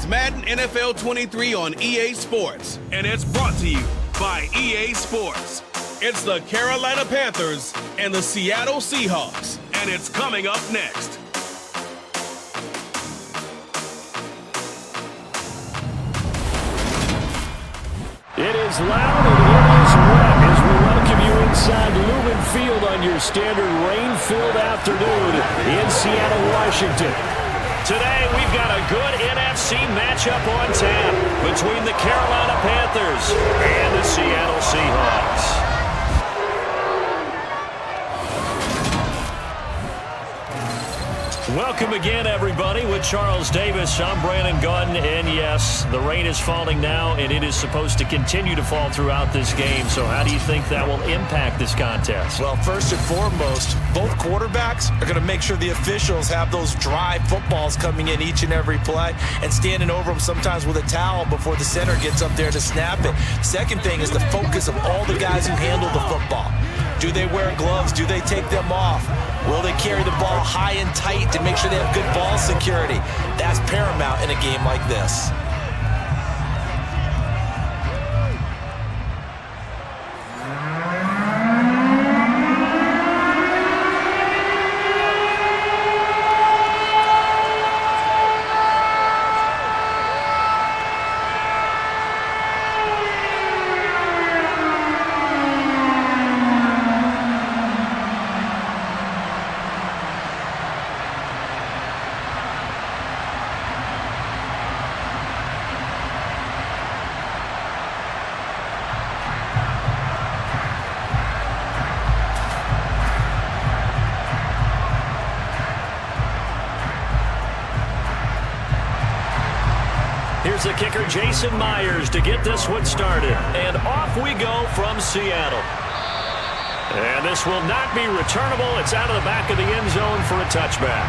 It's Madden NFL 23 on EA Sports, and it's brought to you by EA Sports. It's the Carolina Panthers and the Seattle Seahawks, and it's coming up next. It is loud and it is wet as we welcome you inside Lumen Field on your standard rain-filled afternoon in Seattle, Washington. Today, we've got a good NFC matchup on tap between the Carolina Panthers and the Seattle Seahawks. Welcome again, everybody. With Charles Davis, I'm Brandon Gaudin, and yes, the rain is falling now, and it is supposed to continue to fall throughout this game. So how do you think that will impact this contest? Well, first and foremost, both quarterbacks are going to make sure the officials have those dry footballs coming in each and every play and standing over them sometimes with a towel before the center gets up there to snap it. Second thing is the focus of all the guys who handle the football. Do they wear gloves? Do they take them off? Will they carry the ball high and tight to make sure they have good ball security? That's paramount in a game like this. Here's the kicker, Jason Myers, to get this one started. And off we go from Seattle. And this will not be returnable. It's out of the back of the end zone for a touchback.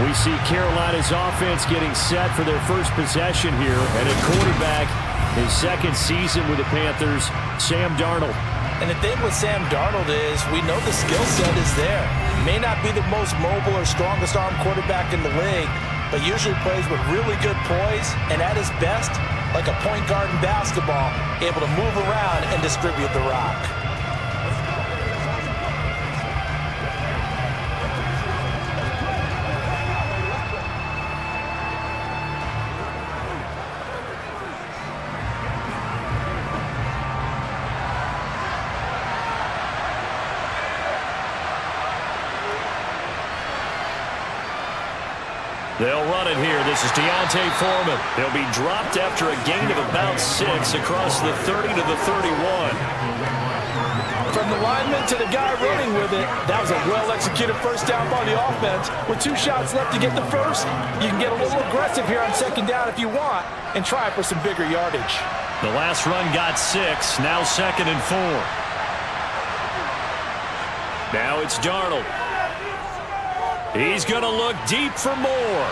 We see Carolina's offense getting set for their first possession here. And at quarterback, his second season with the Panthers, Sam Darnold. And the thing with Sam Darnold is we know the skill set is there. May not be the most mobile or strongest arm quarterback in the league, but usually plays with really good poise, and at his best, like a point guard in basketball, able to move around and distribute the rock. They'll run it here. This is Deontay Foreman. He'll be dropped after a gain of about 6 across the 30 to the 31. From the lineman to the guy running with it, that was a well-executed first down by the offense. With 2 shots left to get the first, you can get a little aggressive here on second down if you want and try for some bigger yardage. The last run got 6. Now 2nd and 4. Now it's Darnold. He's going to look deep for more.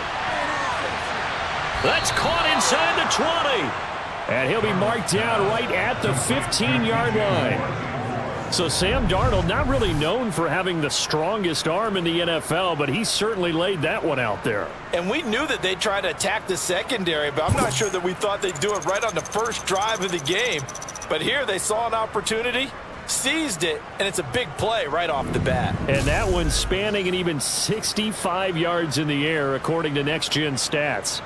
That's caught inside the 20. And he'll be marked down right at the 15-yard line. So Sam Darnold, not really known for having the strongest arm in the NFL, but he certainly laid that one out there. And we knew that they'd try to attack the secondary, but I'm not sure that we thought they'd do it right on the first drive of the game. But here they saw an opportunity, seized it, and it's a big play right off the bat. And that one spanning an even 65 yards in the air, according to Next Gen Stats.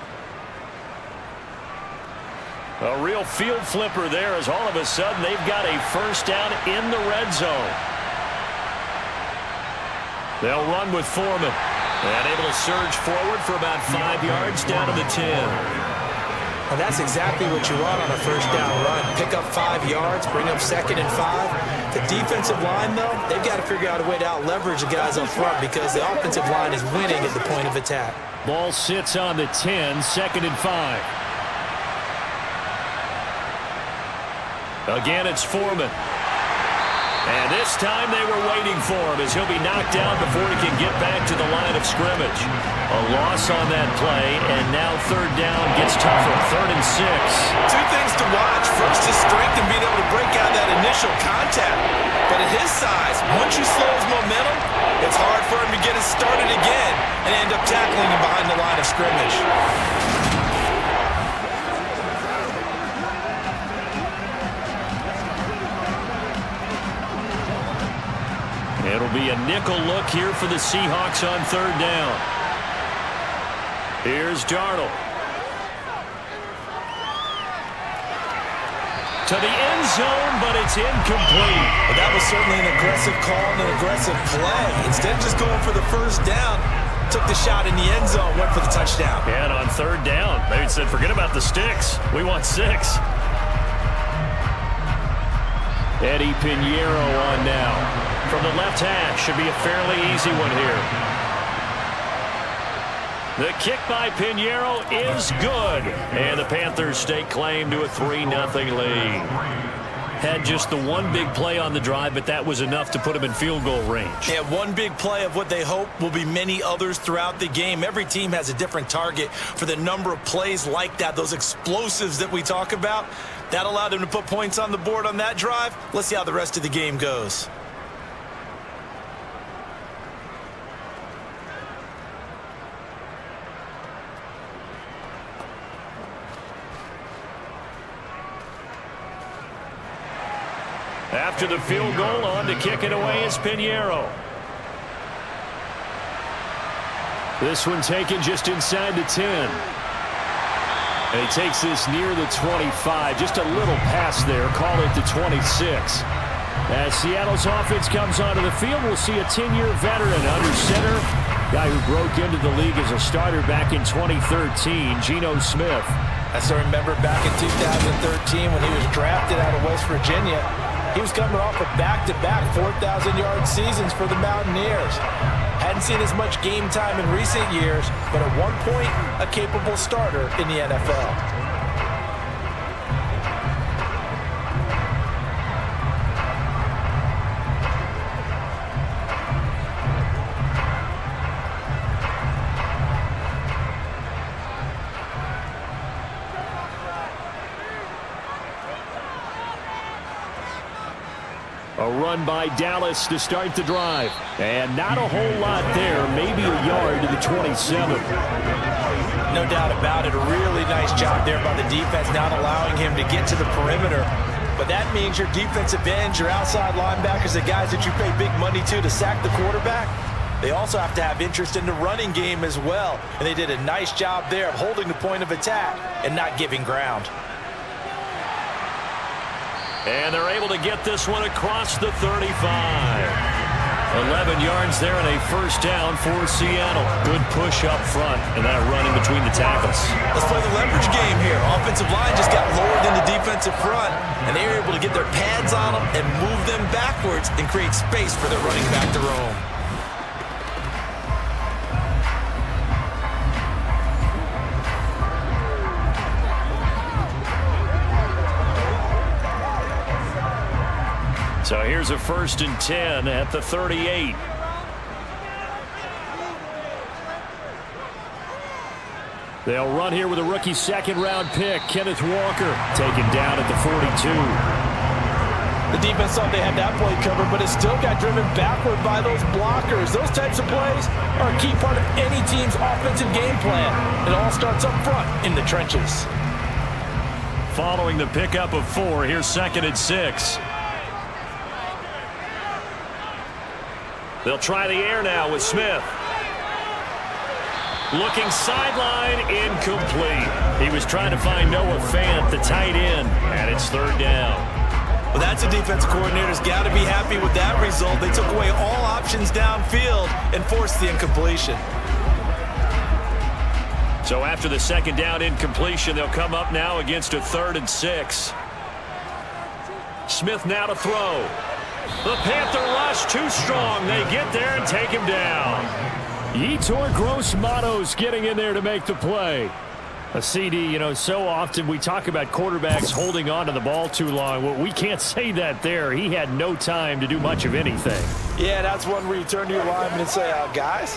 A real field flipper there, as all of a sudden they've got a first down in the red zone. They'll run with Foreman. And able to surge forward for about 5 yards down to the 10. And that's exactly what you want on a first down run. Pick up 5 yards, bring up 2nd and 5. The defensive line, though, they've got to figure out a way to out-leverage the guys up front because the offensive line is winning at the point of attack. Ball sits on the 10, 2nd and 5. Again, it's Foreman. And this time they were waiting for him as he'll be knocked down before he can get back to the line of scrimmage. A loss on that play, and now 3rd down gets tougher. 3rd and 6. 2 things to watch. First, his strength and being able to break out that initial contact. But at his size, once you slow his momentum, it's hard for him to get it started again and end up tackling him behind the line of scrimmage. It'll be a nickel look here for the Seahawks on third down. Here's Darnold. To the end zone, but it's incomplete. Well, that was certainly an aggressive call and an aggressive play. Instead of just going for the first down, took the shot in the end zone, went for the touchdown. Yeah, and on third down, they said, forget about the sticks. We want 6. Eddie Pinheiro on now. From the left hash, should be a fairly easy one here. The kick by Pinheiro is good. And the Panthers stake claim to a 3-0 lead. Had just the one big play on the drive, but that was enough to put them in field goal range. Yeah, one big play of what they hope will be many others throughout the game. Every team has a different target for the number of plays like that, those explosives that we talk about. That allowed them to put points on the board on that drive. Let's see how the rest of the game goes. After the field goal, on to kick it away is Pinheiro. This one taken just inside the 10. And he takes this near the 25. Just a little pass there. Call it the 26. As Seattle's offense comes onto the field, we'll see a 10-year veteran under center. Guy who broke into the league as a starter back in 2013, Geno Smith. I still remember back in 2013 when he was drafted out of West Virginia. He was coming off of back-to-back 4,000-yard seasons for the Mountaineers. Hadn't seen as much game time in recent years, but at one point, a capable starter in the NFL. A run by Dallas to start the drive. And not a whole lot there. Maybe a yard to the 27. No doubt about it. A really nice job there by the defense, not allowing him to get to the perimeter. But that means your defensive ends, your outside linebackers, the guys that you pay big money to sack the quarterback, they also have to have interest in the running game as well. And they did a nice job there of holding the point of attack and not giving ground. And they're able to get this one across the 35. 11 yards there and a first down for Seattle. Good push up front and that run in between the tackles. Let's play the leverage game here. Offensive line just got lower than the defensive front, and they were able to get their pads on them and move them backwards and create space for their running back to roam. So here's a 1st and 10 at the 38. They'll run here with a rookie second-round pick, Kenneth Walker, taken down at the 42. The defense thought they had that play covered, but it still got driven backward by those blockers. Those types of plays are a key part of any team's offensive game plan. It all starts up front in the trenches. Following the pickup of 4, here's 2nd and 6. They'll try the air now with Smith. Looking sideline, incomplete. He was trying to find Noah Fant, the tight end, and it's 3rd down. Well, that's a defensive coordinator's got to be happy with that result. They took away all options downfield and forced the incompletion. So after the 2nd down incompletion, they'll come up now against a 3rd and 6. Smith now to throw. The Panther rush too strong. They get there and take him down. Yetur Gross-Matos getting in there to make the play. A CD, you know, so often we talk about quarterbacks holding on to the ball too long. Well, we can't say that there. He had no time to do much of anything. Yeah, that's one where you turn to your lineman and say, guys,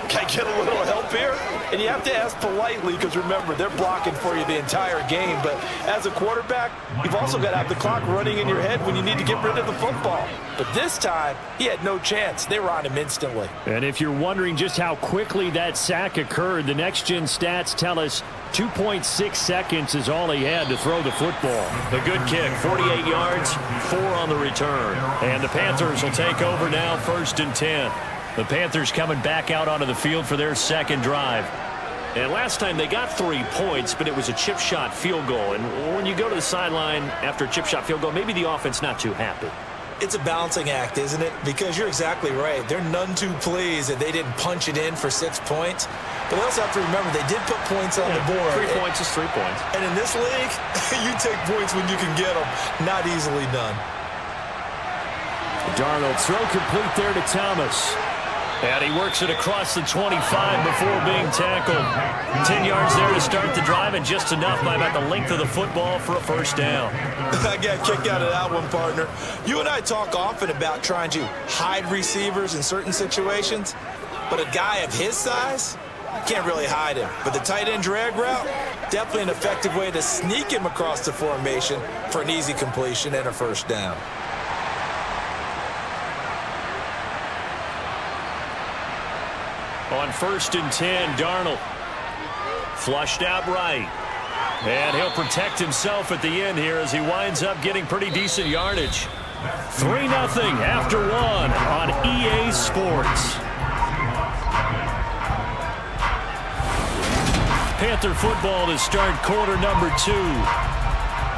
can I get a little help here? And you have to ask politely because, remember, they're blocking for you the entire game. But as a quarterback, you've also got to have the clock running in your head when you need to get rid of the football. But this time, he had no chance. They were on him instantly. And if you're wondering just how quickly that sack occurred, the next-gen stats tell us 2.6 seconds is all he had to throw the football. The good kick, 48 yards, 4 on the return. And the Panthers will take over now. now, 1st and 10. The Panthers coming back out onto the field for their second drive. And last time they got 3 points, but it was a chip shot field goal. And when you go to the sideline after a chip shot field goal, maybe the offense not too happy. It's a balancing act, isn't it? Because you're exactly right. They're none too pleased that they didn't punch it in for 6 points. But they also have to remember they did put points on the board. 3 points is 3 points. And in this league, you take points when you can get them. Not easily done. Darnold throw complete there to Thomas. And he works it across the 25 before being tackled. 10 yards there to start the drive, and just enough by about the length of the football for a first down. I got a kick out of that one, partner. You and I talk often about trying to hide receivers in certain situations, but a guy of his size, can't really hide him. But the tight end drag route, definitely an effective way to sneak him across the formation for an easy completion and a first down. On 1st and 10, Darnold flushed out right. And he'll protect himself at the end here as he winds up getting pretty decent yardage. 3-0 after 1 on EA Sports. Panther football to start quarter number 2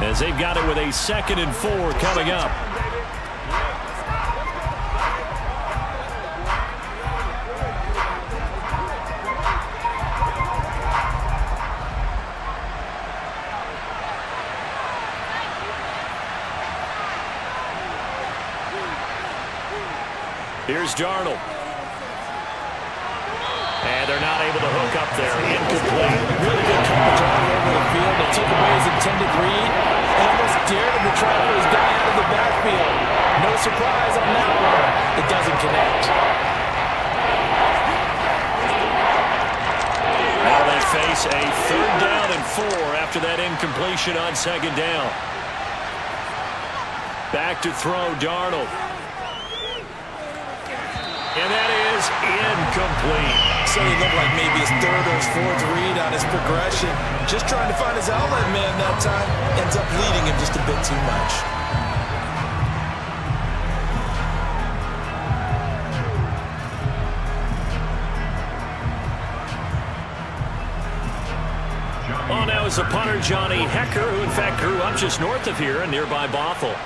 as they've got it with a 2nd and 4 coming up. Here's Darnold. And they're not able to hook up there. Incomplete. Really good coverage all over the field. They took away his intended read and almost dared him to try to put his guy out of the backfield. No surprise on that one. It doesn't connect. Now they face a 3rd down and 4 after that incompletion on 2nd down. Back to throw, Darnold. And that is incomplete. So he looked like maybe his 3rd or his 4th read on his progression. Just trying to find his outlet man that time. Ends up leading him just a bit too much. Oh, now is the punter, Johnny Hecker, who in fact grew up just north of here in nearby Bothell.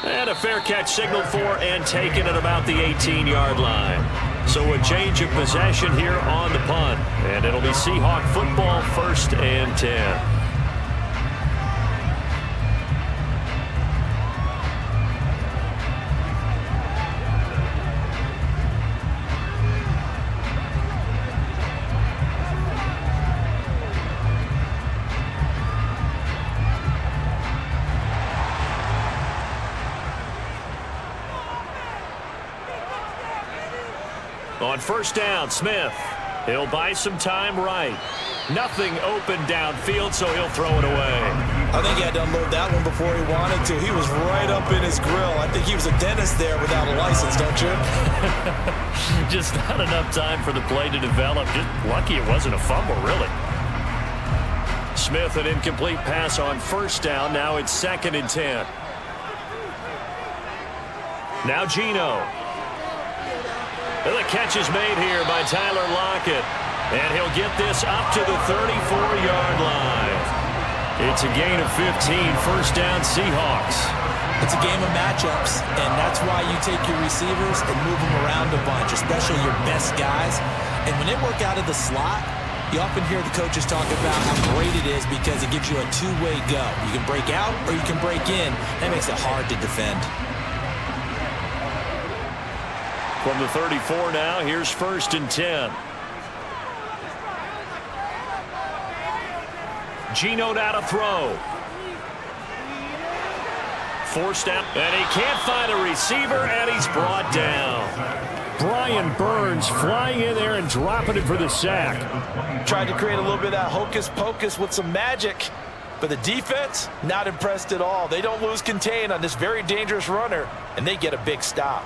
And a fair catch signaled for and taken at about the 18-yard line. So a change of possession here on the punt. And it'll be Seahawk football, 1st and 10. On 1st down, Smith. He'll buy some time right. Nothing open downfield, so he'll throw it away. I think he had to unload that one before he wanted to. He was right up in his grill. I think he was a dentist there without a license, don't you? Just not enough time for the play to develop. Just lucky it wasn't a fumble, really. Smith, an incomplete pass on 1st down. Now it's 2nd and 10. Now Geno. And the catch is made here by Tyler Lockett. And he'll get this up to the 34-yard line. It's a gain of 15, 1st down Seahawks. It's a game of matchups, and that's why you take your receivers and move them around a bunch, especially your best guys. And when they work out of the slot, you often hear the coaches talk about how great it is because it gives you a two-way go. You can break out or you can break in. That makes it hard to defend. From the 34 now, here's 1st and 10. Geno now to throw. Forced out, and he can't find a receiver, and he's brought down. Brian Burns flying in there and dropping it for the sack. Tried to create a little bit of that hocus-pocus with some magic, but the defense, not impressed at all. They don't lose contain on this very dangerous runner, and they get a big stop.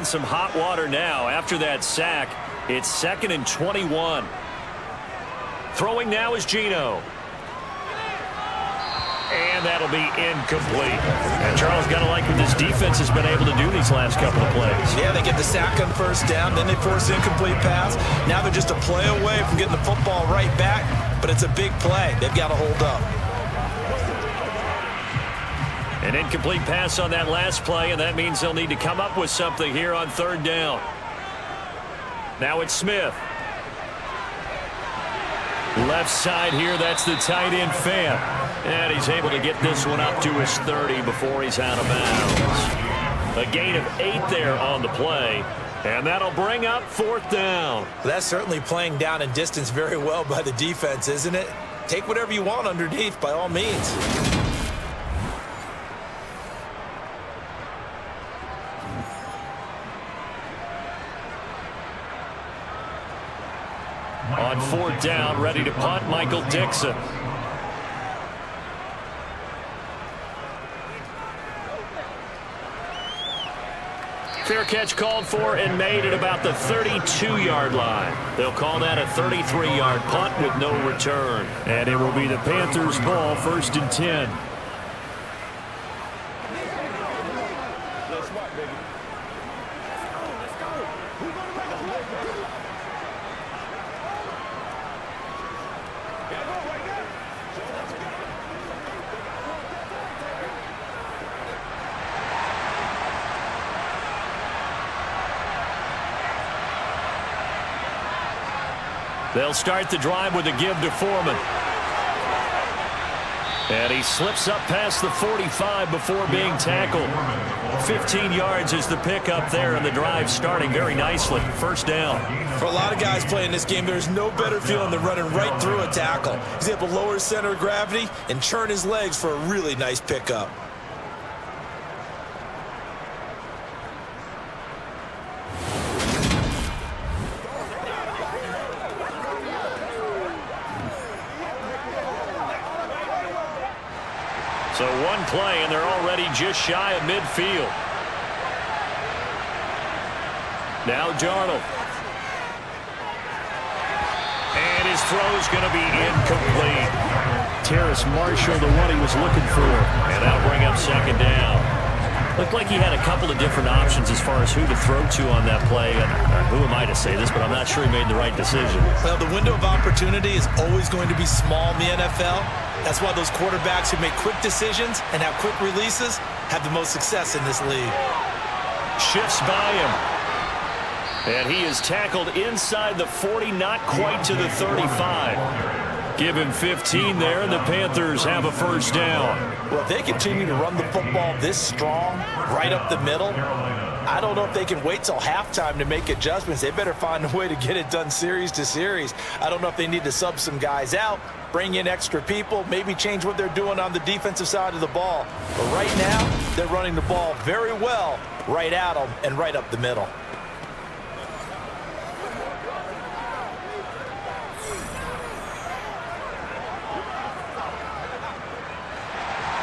in some hot water now after that sack. It's 2nd and 21. Throwing now is Geno. And that'll be incomplete. And Charles, got to like what this defense has been able to do these last couple of plays. Yeah, they get the sack on first down, then they force an incomplete pass. Now they're just a play away from getting the football right back, but it's a big play. They've got to hold up. An incomplete pass on that last play, and that means they'll need to come up with something here on 3rd down. Now it's Smith. Left side here, that's the tight end Fant. And he's able to get this one up to his 30 before he's out of bounds. A gain of 8 there on the play. And that'll bring up 4th down. That's certainly playing down and distance very well by the defense, isn't it? Take whatever you want underneath, by all means. On 4th down, ready to punt, Michael Dixon. Fair catch called for and made at about the 32-yard line. They'll call that a 33-yard punt with no return. And it will be the Panthers' ball, 1st and 10. They'll start the drive with a give to Foreman. And he slips up past the 45 before being tackled. 15 yards is the pickup there, and the drive starting very nicely. 1st down. For a lot of guys playing this game, there's no better feeling than running right through a tackle. He's able to lower his center of gravity and churn his legs for a really nice pickup. So one play, and they're already just shy of midfield. Now Darnold. And his throw is going to be incomplete. Terrace Marshall, the one he was looking for. And that'll bring up 2nd down. Looked like he had a couple of different options as far as who to throw to on that play. And who am I to say this, but I'm not sure he made the right decision. Well, the window of opportunity is always going to be small in the NFL. That's why those quarterbacks who make quick decisions and have quick releases have the most success in this league. Shifts by him. And he is tackled inside the 40, not quite to the 35. Give him 15 there, and the Panthers have a 1st down. Well, if they continue to run the football this strong, right up the middle, I don't know if they can wait till halftime to make adjustments. They better find a way to get it done series to series. I don't know if they need to sub some guys out, bring in extra people, maybe change what they're doing on the defensive side of the ball. But right now, they're running the ball very well right at them and right up the middle.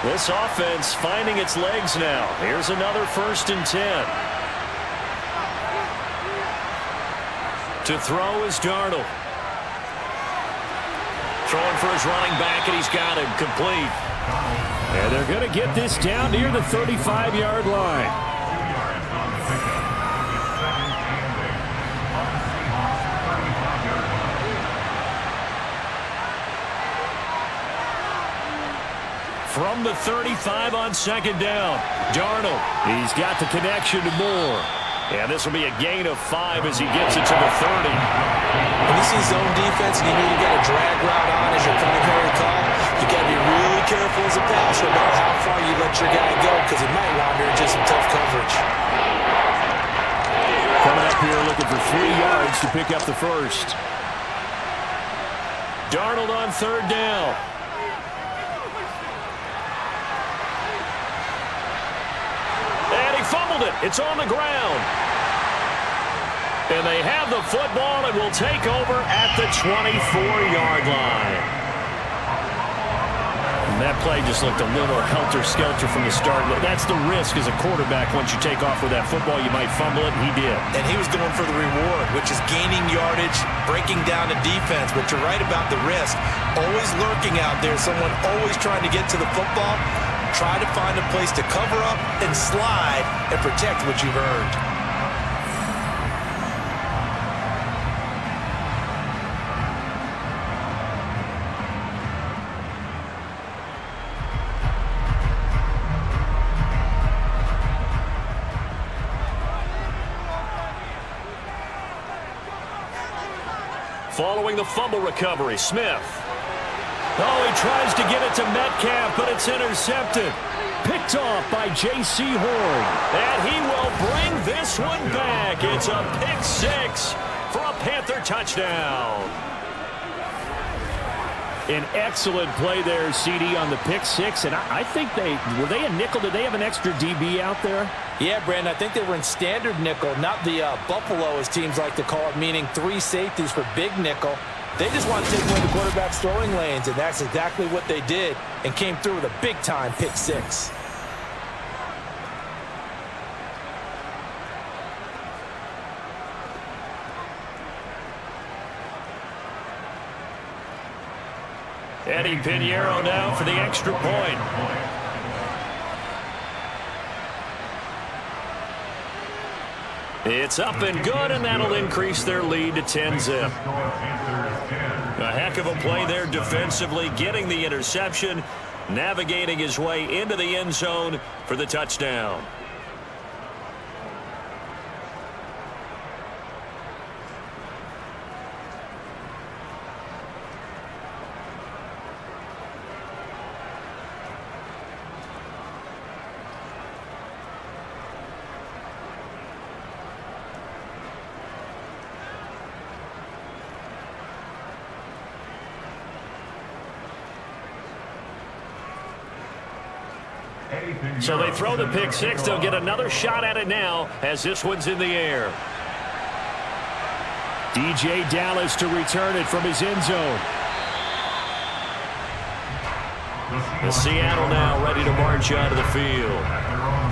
This offense finding its legs now. Here's another 1st and 10. To throw is Darnold. Throwing for his running back, and he's got him complete. And they're going to get this down near the 35-yard line. From the 35 on 2nd down, Darnold. He's got the connection to Moore. And this will be a gain of 5 as he gets it to the 30. When you see zone defense and you know you got a drag route on as your primary call, you got to be really careful as a passer about how far you let your guy go because he might wander into some tough coverage. Coming up here looking for 3 yards to pick up the 1st. Darnold on 3rd down. Fumbled it. It's on the ground. And they have the football and will take over at the 24-yard line. That play just looked a little helter-skelter from the start. That's the risk as a quarterback. Once you take off with that football, you might fumble it, and he did. And he was going for the reward, which is gaining yardage, breaking down the defense. But you're right about the risk. Always lurking out there, someone always trying to get to the football. Try to find a place to cover up and slide and protect what you've earned. Following the fumble recovery, Smith. Oh, he tries to get it to Metcalf, but it's intercepted. Picked off by J.C. Horn. And he will bring this one back. It's a pick six for a Panther touchdown. An excellent play there, CD, on the pick six. And I think were they a nickel? Did they have an extra DB out there? Yeah, Brandon, I think they were in standard nickel, not the Buffalo, as teams like to call it, meaning 3 safeties for big nickel. They just want to take away the quarterback's throwing lanes, and that's exactly what they did and came through with a big-time pick six. Eddie Pinheiro now for the extra point. It's up and good, and that'll increase their lead to 10-zip. A heck of a play there defensively, getting the interception, navigating his way into the end zone for the touchdown. So they throw the pick six. They'll get another shot at it now as this one's in the air. DJ Dallas to return it from his end zone. The Seattle now ready to march out of the field.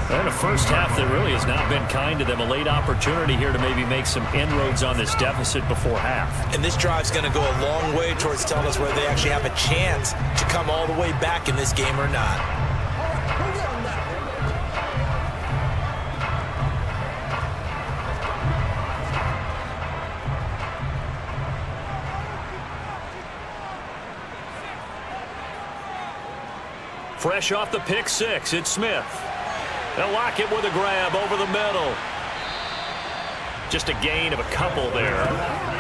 And the first half that really has not been kind to them. A late opportunity here to maybe make some inroads on this deficit before half. And this drive's going to go a long way towards telling us whether they actually have a chance to come all the way back in this game or not. Fresh off the pick six, it's Smith. They'll lock it with a grab over the middle. Just a gain of a couple there.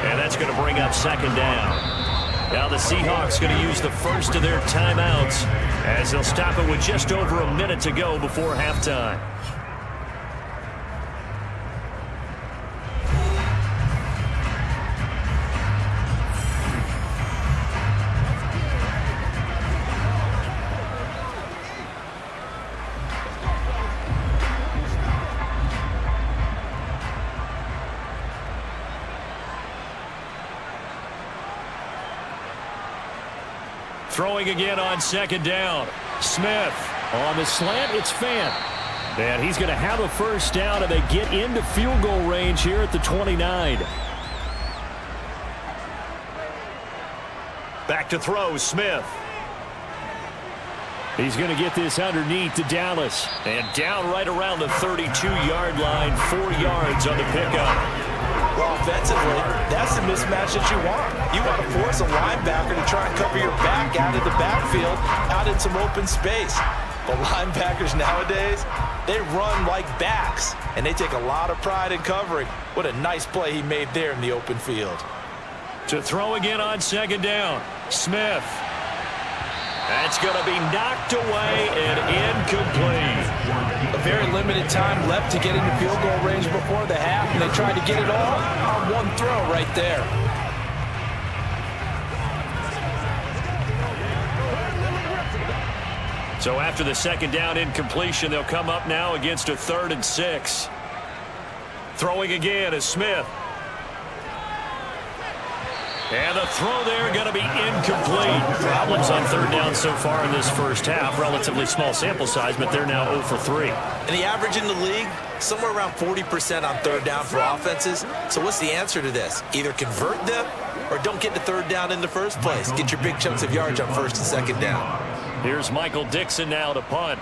And that's going to bring up second down. Now the Seahawks going to use the first of their timeouts as they'll stop it with just over a minute to go before halftime. Throwing again on second down. Smith on the slant. It's Fant. And he's going to have a first down, and they get into field goal range here at the 29. Back to throw, Smith. He's going to get this underneath to Dallas. And down right around the 32-yard line, 4 yards on the pickup. Well, offensively, that's the mismatch that you want. You want to force a linebacker to try and cover your back out of the backfield, out in some open space. But linebackers nowadays, they run like backs, and they take a lot of pride in covering. What a nice play he made there in the open field. To throw again on second down, Smith. That's going to be knocked away and incomplete. A very limited time left to get into field goal range before the half, and they tried to get it all on one throw right there. So after the second down incompletion, they'll come up now against a 3rd and 6. Throwing again is Smith. And the throw there going to be incomplete. Problems on third down so far in this first half. Relatively small sample size, but they're now 0 for 3. And the average in the league, somewhere around 40% on third down for offenses. So what's the answer to this? Either convert them or don't get to third down in the first place. Get your big chunks of yards on first and second down. Here's Michael Dixon now to punt.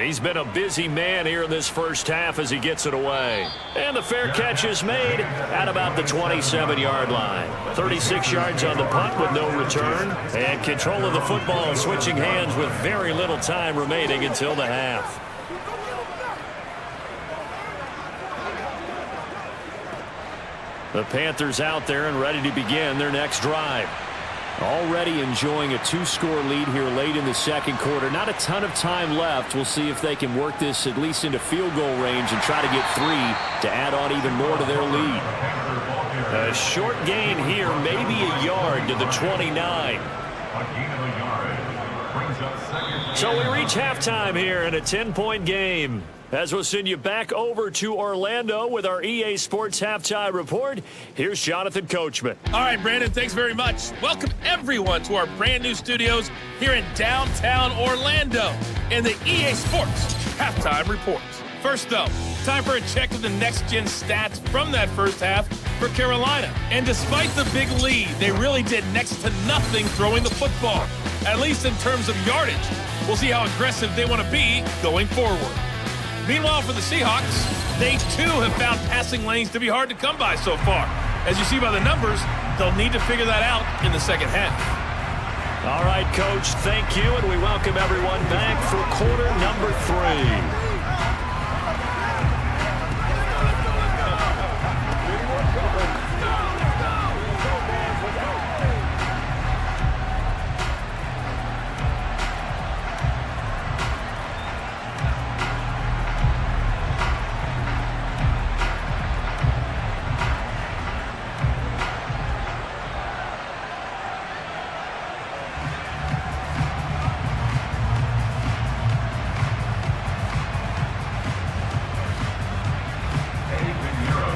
He's been a busy man here in this first half as he gets it away. And the fair catch is made at about the 27-yard line. 36 yards on the punt with no return. And control of the football switching hands with very little time remaining until the half. The Panthers out there and ready to begin their next drive. Already enjoying a 2-score lead here late in the second quarter. Not a ton of time left. We'll see if they can work this at least into field goal range and try to get 3 to add on even more to their lead. A short gain here, maybe a yard to the 29. So we reach halftime here in a 10-point game. As we'll send you back over to Orlando with our EA Sports Halftime Report, here's Jonathan Coachman. All right, Brandon, thanks very much. Welcome, everyone, to our brand-new studios here in downtown Orlando and the EA Sports Halftime Report. First, though, time for a check of the next-gen stats from that first half for Carolina. And despite the big lead, they really did next to nothing throwing the football, at least in terms of yardage. We'll see how aggressive they want to be going forward. Meanwhile, for the Seahawks, they too have found passing lanes to be hard to come by so far. As you see by the numbers, they'll need to figure that out in the second half. All right, Coach, thank you, and we welcome everyone back for quarter number 3.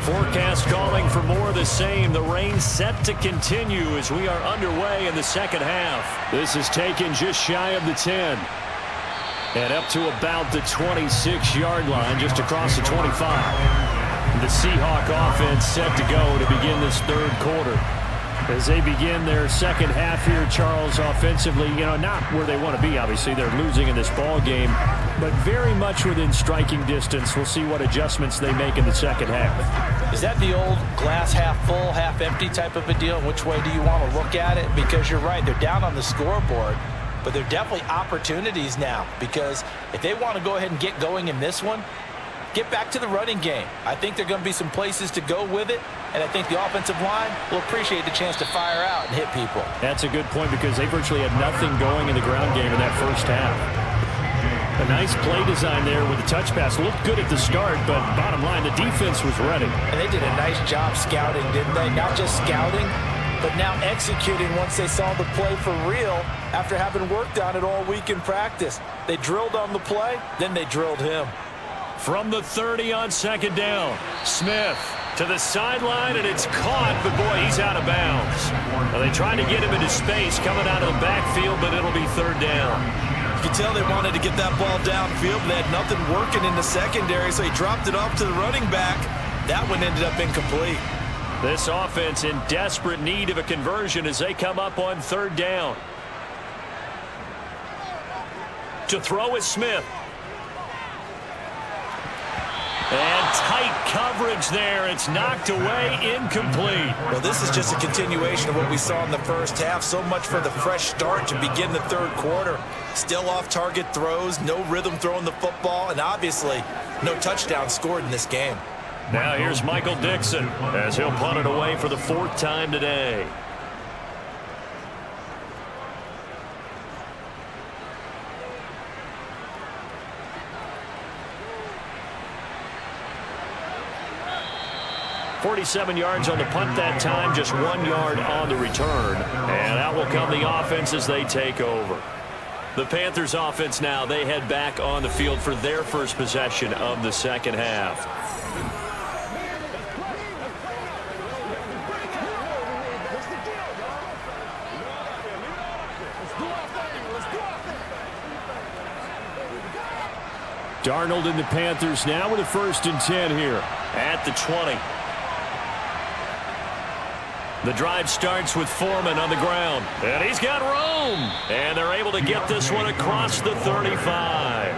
Forecast calling for more of the same. The rain set to continue as we are underway in the second half. This is taken just shy of the 10. And up to about the 26-yard line, just across the 25. The Seahawk offense set to go to begin this third quarter. As they begin their second half here, Charles, offensively, not where they want to be, obviously. They're losing in this ball game, but very much within striking distance. We'll see what adjustments they make in the second half. Is that the old glass half full, half empty type of a deal? Which way do you want to look at it? Because you're right, they're down on the scoreboard, but they're definitely opportunities now, because if they want to go ahead and get going in this one, get back to the running game. I think there are going to be some places to go with it, and I think the offensive line will appreciate the chance to fire out and hit people. That's a good point, because they virtually had nothing going in the ground game in that first half. A nice play design there with the touch pass. Looked good at the start, but bottom line, the defense was ready. And they did a nice job scouting, didn't they? Not just scouting, but now executing once they saw the play for real after having worked on it all week in practice. They drilled on the play, then they drilled him. From the 30 on second down, Smith to the sideline, and it's caught, but boy, he's out of bounds. Now they tried to get him into space coming out of the backfield, but it'll be third down. You can tell they wanted to get that ball downfield, but they had nothing working in the secondary, so he dropped it off to the running back. That one ended up incomplete. This offense in desperate need of a conversion as they come up on third down. To throw is Smith. And tight coverage there. It's knocked away, incomplete. Well, this is just a continuation of what we saw in the first half. So much for the fresh start to begin the third quarter. Still off-target throws, no rhythm throwing the football, and obviously no touchdown scored in this game. Now here's Michael Dixon as he'll punt it away for the 4th time today. .47 yards on the punt that time, just 1 yard on the return. And out will come the offense as they take over. The Panthers offense now, they head back on the field for their first possession of the second half. Darnold and the Panthers now with a 1st and 10 here. At the 20. The drive starts with Foreman on the ground. And he's got room. And they're able to get this one across the 35.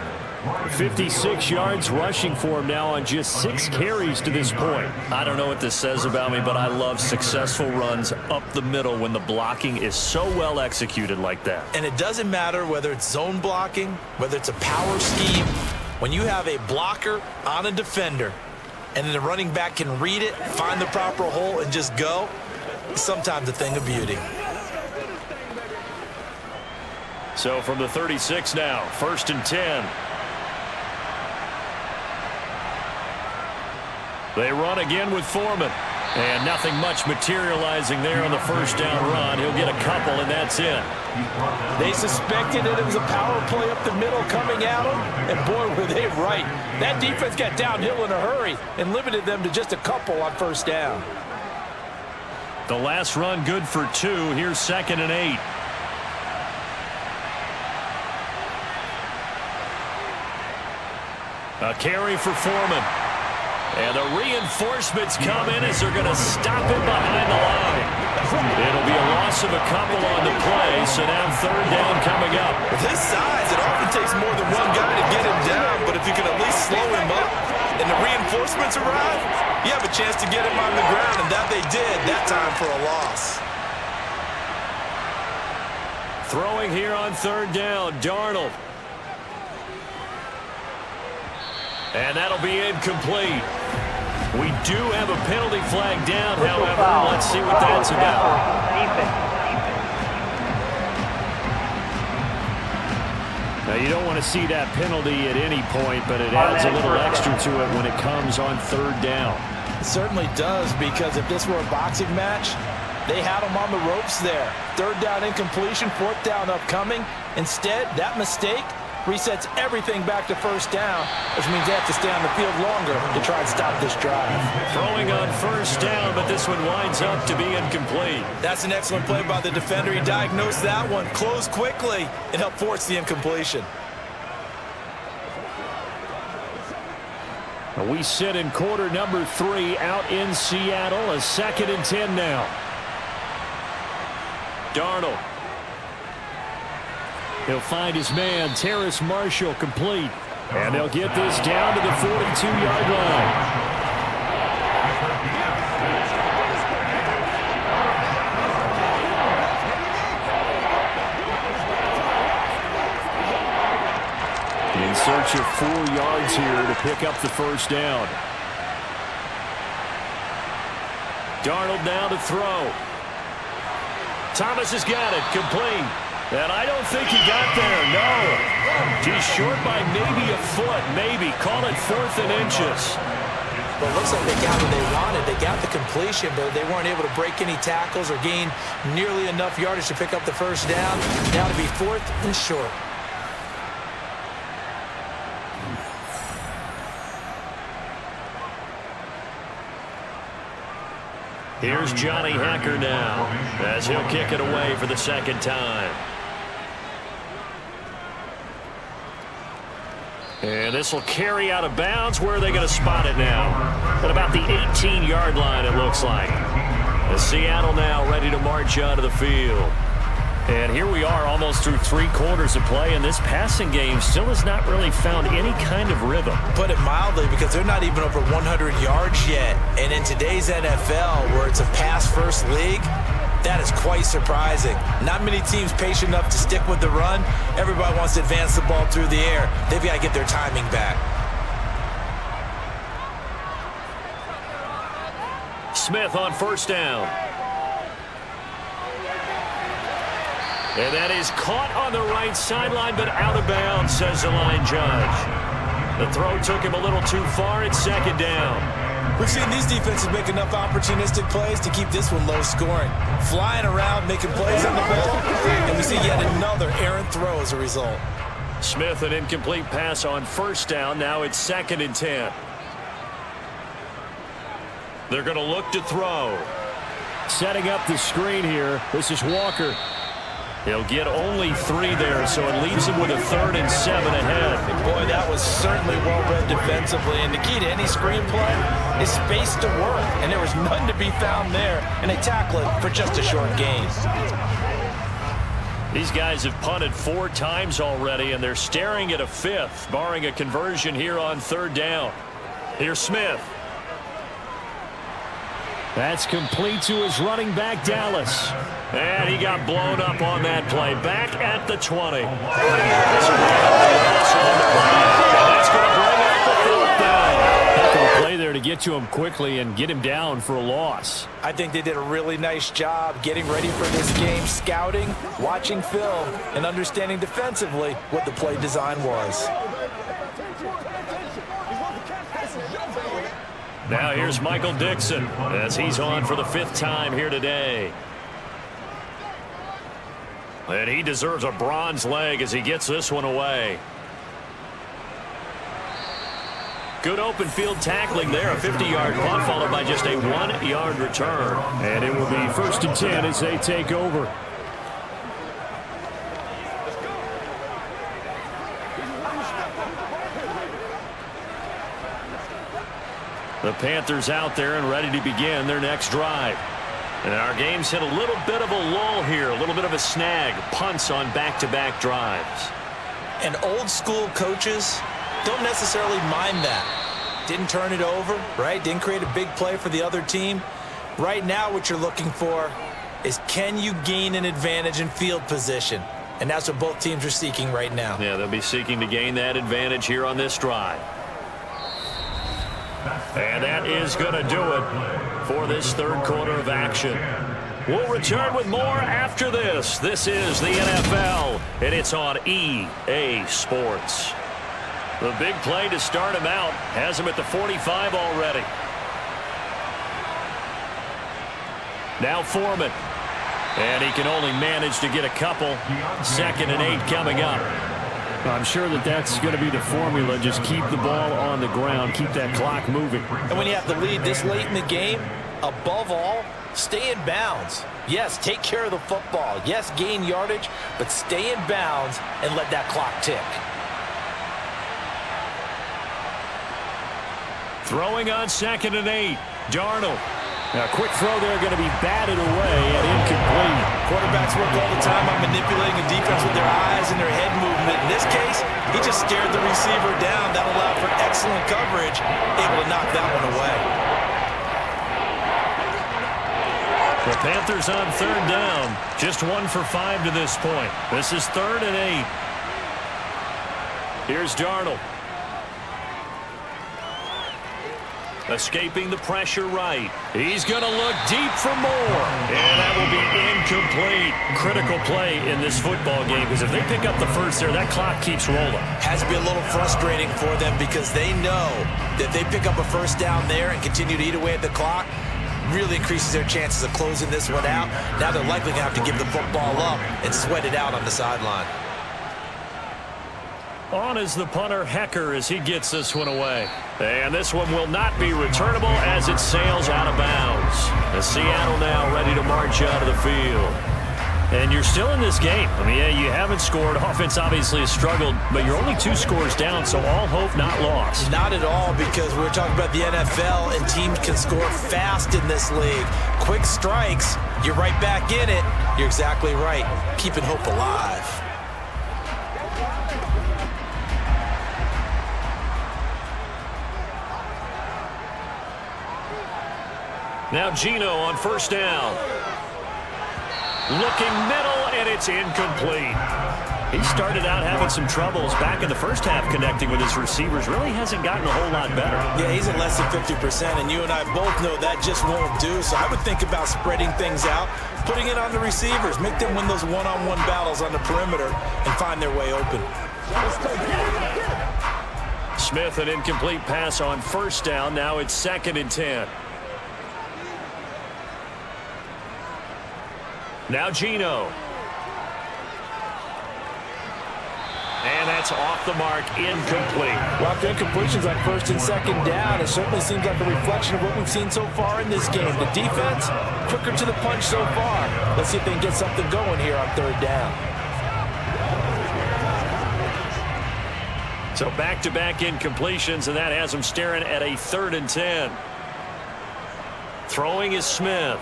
56 yards rushing for him now on just 6 carries to this point. I don't know what this says about me, but I love successful runs up the middle when the blocking is so well executed like that. And it doesn't matter whether it's zone blocking, whether it's a power scheme. When you have a blocker on a defender and then the running back can read it, find the proper hole, and just go, it's sometimes a thing of beauty. So from the 36 now, 1st and 10. They run again with Foreman. And nothing much materializing there on the 1st down run. He'll get a couple, and that's it. They suspected that it was a power play up the middle coming at them, and boy, were they right. That defense got downhill in a hurry and limited them to just a couple on 1st down. The last run good for 2. Here's 2nd and 8. A carry for Foreman. And the reinforcements come in as they're going to stop him behind the line. It'll be a loss of a couple on the play, so now 3rd down coming up. With his size, it often takes more than one guy to get him down, but if you can at least slow him up and the reinforcements arrive, you have a chance to get him on the ground, and that they did that time for a loss. Throwing here on 3rd down, Darnold. And that'll be incomplete. We do have a penalty flag down, however. Let's see what that's about. Now, you don't want to see that penalty at any point, but it adds a little extra to it when it comes on 3rd down. It certainly does, because if this were a boxing match, they had him on the ropes there. 3rd down incompletion, 4th down upcoming. Instead, that mistake resets everything back to 1st down, which means they have to stay on the field longer to try and stop this drive. Throwing on 1st down, but this one winds up to be incomplete. That's an excellent play by the defender. He diagnosed that one, closed quickly, and helped force the incompletion. We sit in quarter number 3 out in Seattle. A 2nd and 10 now. Darnold. He'll find his man, Terrace Marshall, complete. And they'll get this down to the 42-yard line. In search of 4 yards here to pick up the 1st down. Darnold now to throw. Thomas has got it, complete. And I don't think he got there, no. He's short by maybe a foot, maybe. Call it 4th and inches. Well, it looks like they got what they wanted. They got the completion, but they weren't able to break any tackles or gain nearly enough yardage to pick up the 1st down. Now to be 4th and short. Here's Johnny Hacker now, as he'll kick it away for the 2nd time. And this will carry out of bounds. Where are they going to spot it now? At about the 18-yard line, it looks like. As Seattle now ready to march onto the field. And here we are almost through 3 quarters of play, and this passing game still has not really found any kind of rhythm. Put it mildly, because they're not even over 100 yards yet. And in today's NFL, where it's a pass-first league, that is quite surprising. Not many teams patient enough to stick with the run. Everybody wants to advance the ball through the air. They've got to get their timing back. Smith on 1st down. And that is caught on the right sideline, but out of bounds, says the line judge. The throw took him a little too far. It's 2nd down. We've seen these defenses make enough opportunistic plays to keep this one low scoring. Flying around, making plays on the ball, and we see yet another errant throw as a result. Smith, an incomplete pass on 1st down. Now it's 2nd and 10. They're going to look to throw. Setting up the screen here. This is Walker. He'll get only 3 there, so it leaves him with a 3rd and 7 ahead. Boy, that was certainly well-read defensively. And the key to any screenplay is space to work. And there was none to be found there. And they tackle it for just a short gain. These guys have punted 4 times already, and they're staring at a 5th, barring a conversion here on 3rd down. Here's Smith. That's complete to his running back, Dallas. And he got blown up on that play. Back at the 20. That's going to bring up the 4th down. Heck of a play there to get to him quickly and get him down for a loss. I think they did a really nice job getting ready for this game, scouting, watching film, and understanding defensively what the play design was. Now here's Michael Dixon as he's on for the 5th time here today. And he deserves a bronze leg as he gets this one away. Good open field tackling there. A 50-yard punt followed by just a 1-yard return. And it will be 1st and 10 as they take over. The Panthers out there and ready to begin their next drive. And our game's hit a little bit of a lull here, a little bit of a snag. Punts on back-to-back drives. And old-school coaches don't necessarily mind that. Didn't turn it over, right? Didn't create a big play for the other team. Right now what you're looking for is, can you gain an advantage in field position? And that's what both teams are seeking right now. Yeah, they'll be seeking to gain that advantage here on this drive. And that is going to do it for this 3rd quarter of action. We'll return with more after this. This is the NFL, and it's on EA Sports. The big play to start him out has him at the 45 already. Now Foreman. And he can only manage to get a couple. 2nd and 8 coming up. I'm sure that's going to be the formula. Just keep the ball on the ground. Keep that clock moving. And when you have the lead this late in the game, above all, stay in bounds. Yes, take care of the football. Yes, gain yardage, but stay in bounds and let that clock tick. Throwing on 2nd and 8. Darnold. Now, a quick throw there going to be batted away and incomplete. Quarterbacks work all the time on manipulating a defense with their eyes and their head movement. In this case, he just stared the receiver down. That allowed for excellent coverage, able to knock that one away. The Panthers on 3rd down. Just 1 for 5 to this point. This is 3rd and 8. Here's Darnold. Escaping the pressure right. He's going to look deep for more. And that will be incomplete. Critical play in this football game, because if they pick up the 1st there, that clock keeps rolling. Has to be a little frustrating for them because they know that if they pick up a 1st down there and continue to eat away at the clock, really increases their chances of closing this one out. Now they're likely going to have to give the football up and sweat it out on the sideline. On is the punter, Hecker, as he gets this one away. And this one will not be returnable as it sails out of bounds. The Seattle now ready to march out of the field. And you're still in this game. I mean, yeah, you haven't scored. Offense obviously has struggled, but you're only 2 scores down, so all hope not lost. Not at all, because we're talking about the NFL, and teams can score fast in this league. Quick strikes, you're right back in it. You're exactly right. Keeping hope alive. Now Gino on 1st down. Looking middle, and it's incomplete. He started out having some troubles back in the 1st half connecting with his receivers. Really hasn't gotten a whole lot better. Yeah, he's at less than 50%, and you and I both know that just won't do. So I would think about spreading things out, putting it on the receivers, make them win those one-on-one battles on the perimeter and find their way open. Smith, an incomplete pass on 1st down. Now it's 2nd and 10. Now Gino. And That's off the mark, incomplete. Well, after incompletions on first and second down, it certainly seems like a reflection of what we've seen so far in this game. The defense, quicker to the punch so far. Let's see if they can get something going here on third down. So back-to-back incompletions, and that has them staring at a 3rd and 10. Throwing is Smith.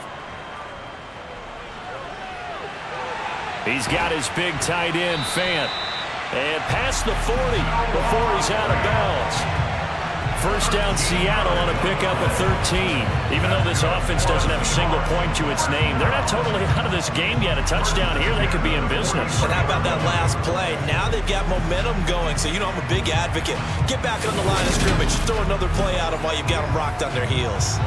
He's got his big tight end, Fant. And past the 40 before he's out of bounds. First down, Seattle on a pickup of 13. Even though this offense doesn't have a single point to its name, they're not totally out of this game yet. A touchdown here, they could be in business. And how about that last play? Now they've got momentum going, so you know I'm a big advocate. Get back on the line of scrimmage. Throw another play at them while you've got them rocked on their heels.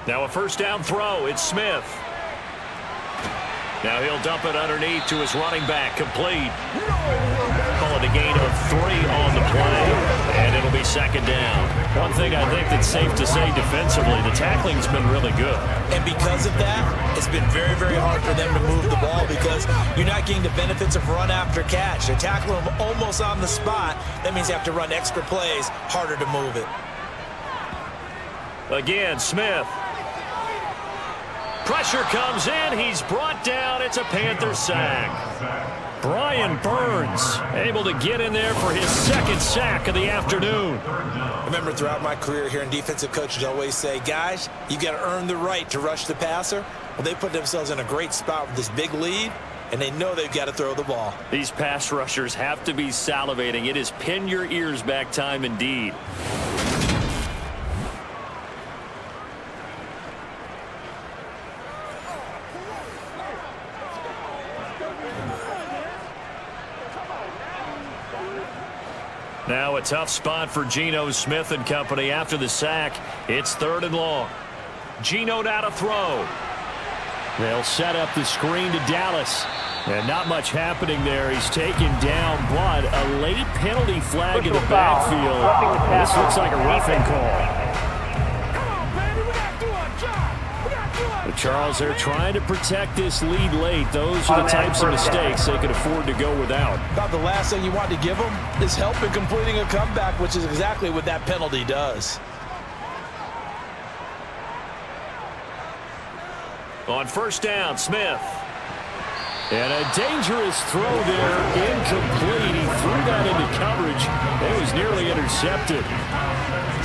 Now a first down throw. It's Smith. Now he'll dump it underneath to his running back. Complete. Call it a gain of 3 on the play. And it'll be second down. One thing I think that's safe to say defensively, the tackling's been really good. And because of that, it's been very, very hard for them to move the ball because you're not getting the benefits of run after catch. They're tackling them almost on the spot. That means you have to run extra plays, harder to move it. Again, Smith. Pressure comes in. He's brought down. It's a Panther sack. Brian Burns able to get in there for his 2nd sack of the afternoon. Remember, throughout my career here in defensive coaches always say, guys, you got to earn the right to rush the passer. Well, they put themselves in a great spot with this big lead, and they know they've got to throw the ball. These pass rushers have to be salivating. It is pin your ears back time indeed. Now a tough spot for Geno Smith and company after the sack. It's 3rd and long. Geno now to throw. They'll set up the screen to Dallas. And not much happening there. He's taken down, but a late penalty flag in the backfield. This looks like a roughing call. But Charles, they're trying to protect this lead late. Those are the types of mistakes they could afford to go without. About the last thing you want to give them is help in completing a comeback, which is exactly what that penalty does. On first down, Smith. And a dangerous throw there, incomplete. He threw that into coverage. It was nearly intercepted.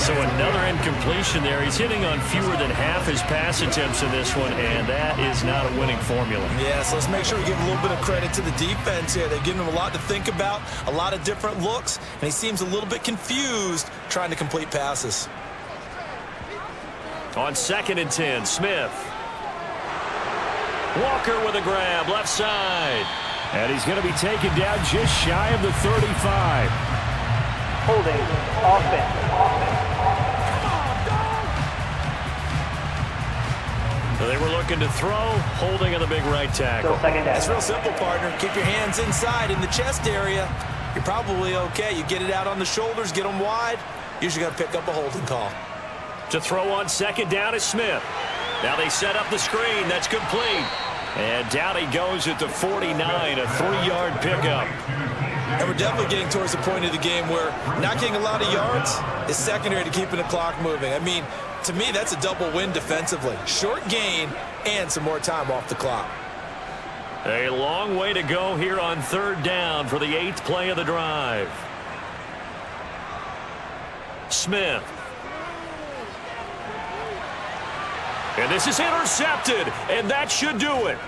So another incompletion there. He's hitting on fewer than half his pass attempts in this one, and that is not a winning formula. Yes, let's make sure we give a little bit of credit to the defense here. They've given him a lot to think about, a lot of different looks, and he seems a little bit confused trying to complete passes. On 2nd and 10, Smith. Walker with a grab, left side. And he's going to be taken down just shy of the 35. Holding, offense. So they were looking to throw, holding on the big right tackle. It's real simple, partner. Keep your hands inside in the chest area. You're probably okay. You get it out on the shoulders, get them wide. Usually going to pick up a holding call. To throw on 2nd down is Smith. Now they set up the screen. That's complete. And down he goes at the 49, a 3-yard pickup. And we're definitely getting towards the point of the game where not getting a lot of yards is secondary to keeping the clock moving. I mean, to me, that's a double win defensively. Short gain and some more time off the clock. A long way to go here on 3rd down for the 8th play of the drive. Smith. And this is intercepted, and that should do it.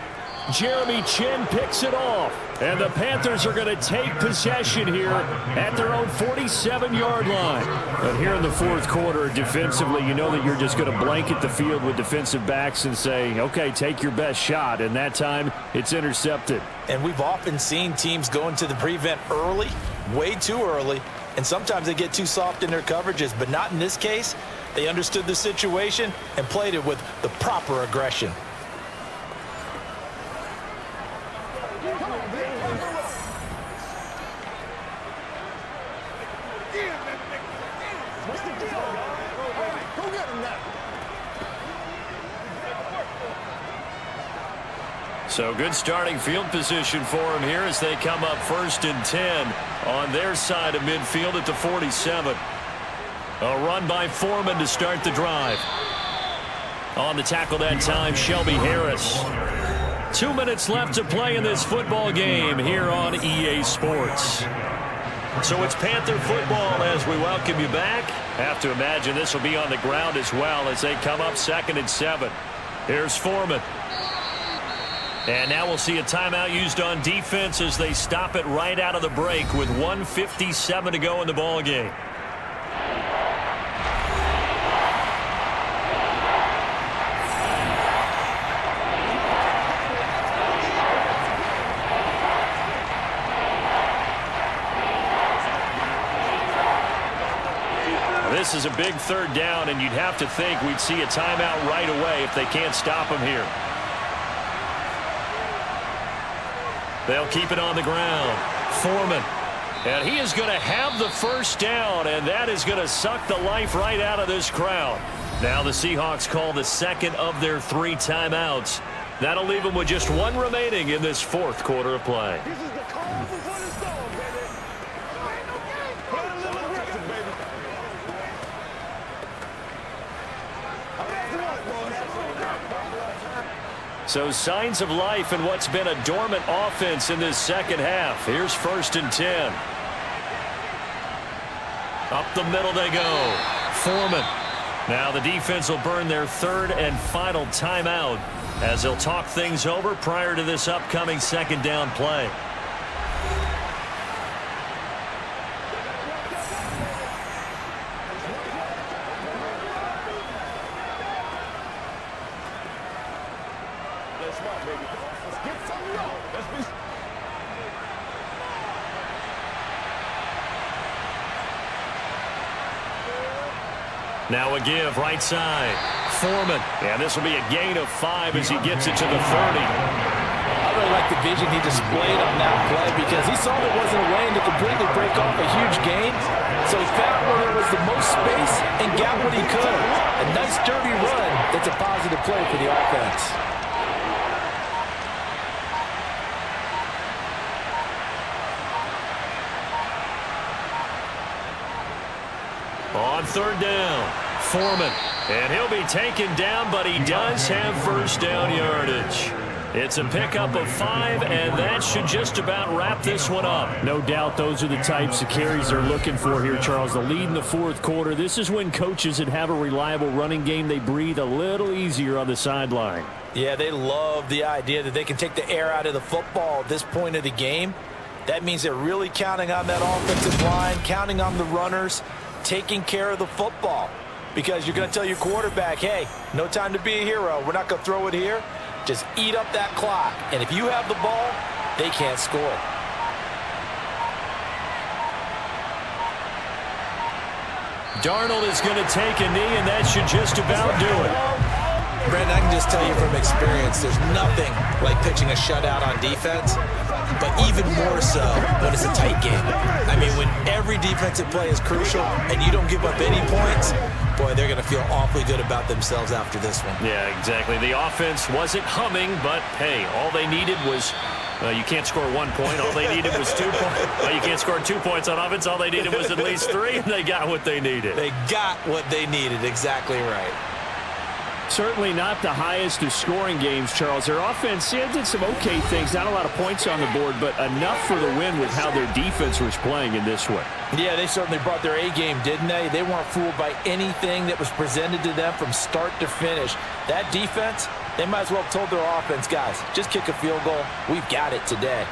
Jeremy Chin picks it off, and the Panthers are going to take possession here at their own 47-yard line. But here in the 4th quarter, defensively, you know that you're just going to blanket the field with defensive backs and say, okay, take your best shot. And that time, it's intercepted. And we've often seen teams go into the prevent early, way too early, and sometimes they get too soft in their coverages, but not in this case. They understood the situation and played it with the proper aggression. So good starting field position for him here as they come up 1st and 10 on their side of midfield at the 47. A run by Foreman to start the drive. On the tackle that time, Shelby Harris. 2 minutes left to play in this football game here on EA Sports. So it's Panther football as we welcome you back. Have to imagine this will be on the ground as well as they come up 2nd and 7. Here's Foreman. And now we'll see a timeout used on defense as they stop it right out of the break with 1:57 to go in the ball game. This is a big 3rd down, and you'd have to think we'd see a timeout right away if they can't stop him here. They'll keep it on the ground. Foreman. And he is going to have the 1st down, and that is going to suck the life right out of this crowd. Now the Seahawks call the 2nd of their 3 timeouts. That'll leave them with just 1 remaining in this 4th quarter of play. So signs of life in what's been a dormant offense in this 2nd half. Here's 1st and 10. Up the middle they go. Foreman. Now the defense will burn their 3rd and final timeout as they'll talk things over prior to this upcoming 2nd down play. Now a give right side. Foreman. And this will be a gain of 5 as he gets it to the 30. I really like the vision he displayed on that play because he saw there wasn't a lane to completely break off a huge gain. So he found where there was the most space and got what he could. A nice dirty run that's a positive play for the offense. On 3rd down, Foreman. And he'll be taken down, but he does have 1st down yardage. It's a pickup of 5, and that should just about wrap this one up. No doubt those are the types of carries they're looking for here, Charles. The lead in the 4th quarter. This is when coaches that have a reliable running game, they breathe a little easier on the sideline. Yeah, they love the idea that they can take the air out of the football at this point of the game. That means they're really counting on that offensive line, counting on the runners, taking care of the football. Because you're going to tell your quarterback, hey, no time to be a hero. We're not going to throw it here. Just eat up that clock. And if you have the ball, they can't score. Darnold is going to take a knee, and that should just about do it. Brandon, I can just tell you from experience, there's nothing like pitching a shutout on defense, but even more so when it's a tight game. I mean, when every defensive play is crucial and you don't give up any points, boy, they're going to feel awfully good about themselves after this one. Yeah, exactly. The offense wasn't humming, but, hey, all they needed was you can't score 1 point. All they needed was 2 points. Well, you can't score 2 points on offense. All they needed was at least 3, and they got what they needed. They got what they needed. Exactly right. Certainly not the highest of scoring games, Charles. Their offense did some okay things. Not a lot of points on the board, but enough for the win with how their defense was playing in this one. Yeah, they certainly brought their A-game, didn't they? They weren't fooled by anything that was presented to them from start to finish. That defense, they might as well have told their offense, guys, just kick a field goal. We've got it today.